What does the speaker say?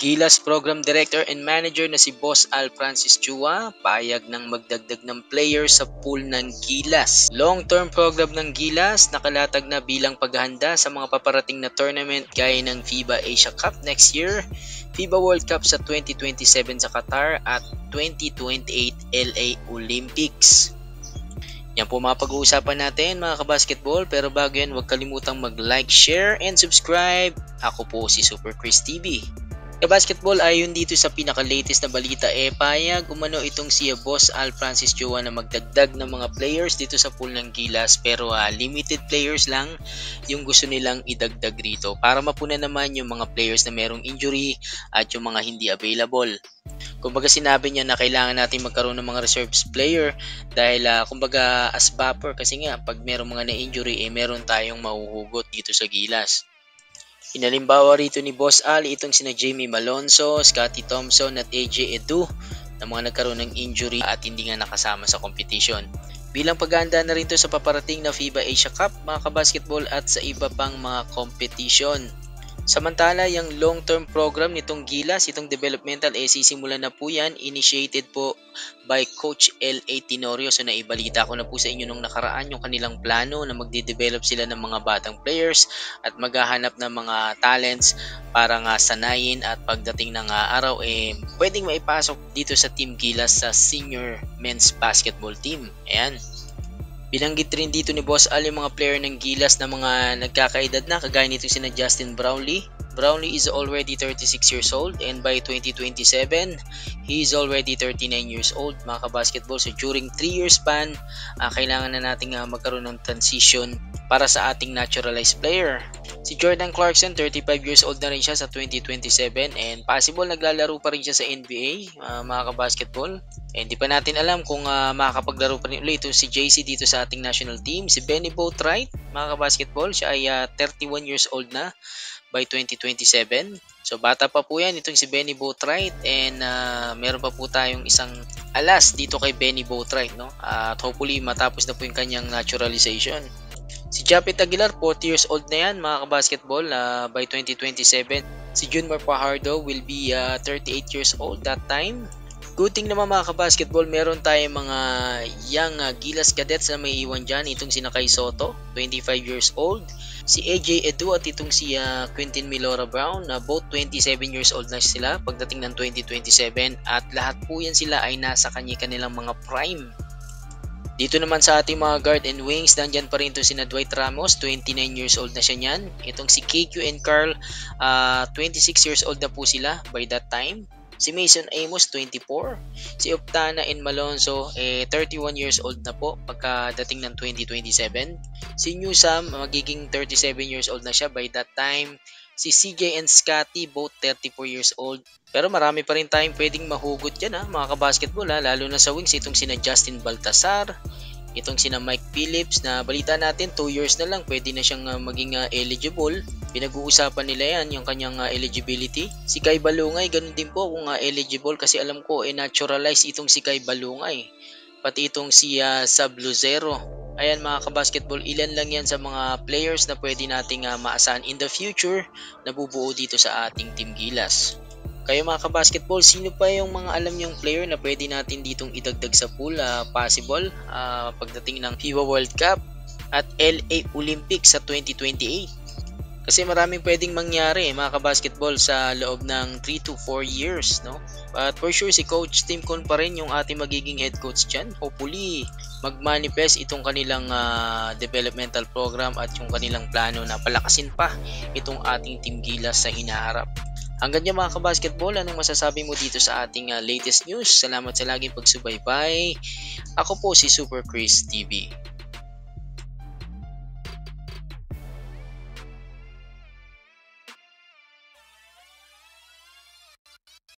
Gilas Program Director and Manager na si Boss Al Francis Chua, payag ng magdagdag ng player sa pool ng Gilas. Long-term program ng Gilas nakalatag na bilang paghahanda sa mga paparating na tournament gaya ng FIBA Asia Cup next year, FIBA World Cup sa 2027 sa Qatar at 2028 LA Olympics. Yan po mga pag-uusapan natin mga kabasketball, pero bago yan huwag kalimutang mag-like, share, and subscribe. Ako po si Super Chris TV. Basketball, ayon dito sa pinaka-latest na balita, payag umano itong si Boss Al Francis Chua na magdagdag ng mga players dito sa pool ng Gilas, pero limited players lang yung gusto nilang idagdag rito para mapunan naman yung mga players na merong injury at yung mga hindi available. Kumbaga sinabi niya na kailangan natin magkaroon ng mga reserves player dahil kumbaga as buffer, kasi nga pag merong mga na-injury meron tayong mahuhugot dito sa Gilas. Inalimbawa rito ni Boss Al itong sina Jamie Malonzo, Scottie Thompson at AJ Edu na mga nagkaroon ng injury at hindi nga nakasama sa competition. Bilang paghahanda na rin to sa paparating na FIBA Asia Cup mga kabasketball at sa iba pang mga competition. Samantala, yung long-term program nitong Gilas, itong developmental, sisimulan na po yan, initiated po by Coach L.A. Tenorio. So naibalita ko na po sa inyo nung nakaraan yung kanilang plano na magde-develop sila ng mga batang players at maghahanap ng mga talents para nga sanayin at pagdating ng araw pwedeng maipasok dito sa Team Gilas sa senior men's basketball team. Ayan. Binanggit rin dito ni Boss Al yung mga player ng Gilas na mga nagkakaedad na, kagaya nito sina Justin Brownlee. Brownlee is already 36 years old and by 2027, he is already 39 years old mga kabasketball. So during 3 years span, kailangan na natin magkaroon ng transition para sa ating naturalized player. Si Jordan Clarkson, 35 years old na rin siya sa 2027 and possible naglalaro pa rin siya sa NBA mga kabasketball. Hindi pa natin alam kung makakapaglaro pa rin ulit ito si JC dito sa ating national team. Si Benny Boatwright, mga kabasketball, siya ay 31 years old na by 2027. So bata pa po yan itong si Benny Boatwright and meron pa po tayong isang alas dito kay Benny Boatwright, no? At hopefully matapos na po yung kanyang naturalization. Si Japet Aguilar, 40 years old na yan mga kabasketball by 2027. Si Junmar Fajardo will be 38 years old that time. Good thing naman mga kabasketball, meron tayong mga young Gilas cadets na may iwan dyan. Itong si Nakay Soto, 25 years old. Si AJ Edu at itong si Quintin Milora Brown, both 27 years old na sila pagdating ng 2027. At lahat po yan sila ay nasa kanilang mga prime. Dito naman sa ating mga guard and wings, nandyan pa rin ito si Dwight Ramos, 29 years old na siya niyan. Itong si KQ and Carl, 26 years old na po sila by that time. Si Mason Amos, 24. Si Optana and Malonzo, 31 years old na po pagkadating ng 2027. Si Newsam, magiging 37 years old na siya by that time. Si CJ and Scottie, both 34 years old. Pero marami pa rin tayong pwedeng mahugot dyan mga kabasketball lalo na sa wings. Itong sina Justin Baltasar, itong sina Mike Phillips na balita natin 2 years na lang pwede na siyang maging eligible. Pinag-uusapan nila yan yung kanyang eligibility. Si Kai Balungay ganun din po kung eligible, kasi alam ko naturalize itong si Kai Balungay. Pati itong si Sab Lucero. Ayan mga kabasketball, ilan lang yan sa mga players na pwede nating maasahan in the future na bubuo dito sa ating Team Gilas. Kayo mga kabasketball, sino pa yung mga alam yung player na pwede natin ditong idagdag sa pool possible pagdating ng FIBA World Cup at LA Olympics sa 2028? Kasi maraming pwedeng mangyari mga kabasketball sa loob ng 3 to 4 years, no? But for sure si Coach Tim Con pa rin yung ating magiging head coach dyan. Hopefully mag-manifest itong kanilang developmental program at yung kanilang plano na palakasin pa itong ating Team Gilas sa hinaharap. Hanggang dyan mga kabasketball, anong masasabi mo dito sa ating latest news? Salamat sa laging pagsubaybay. Ako po si Super Chris TV.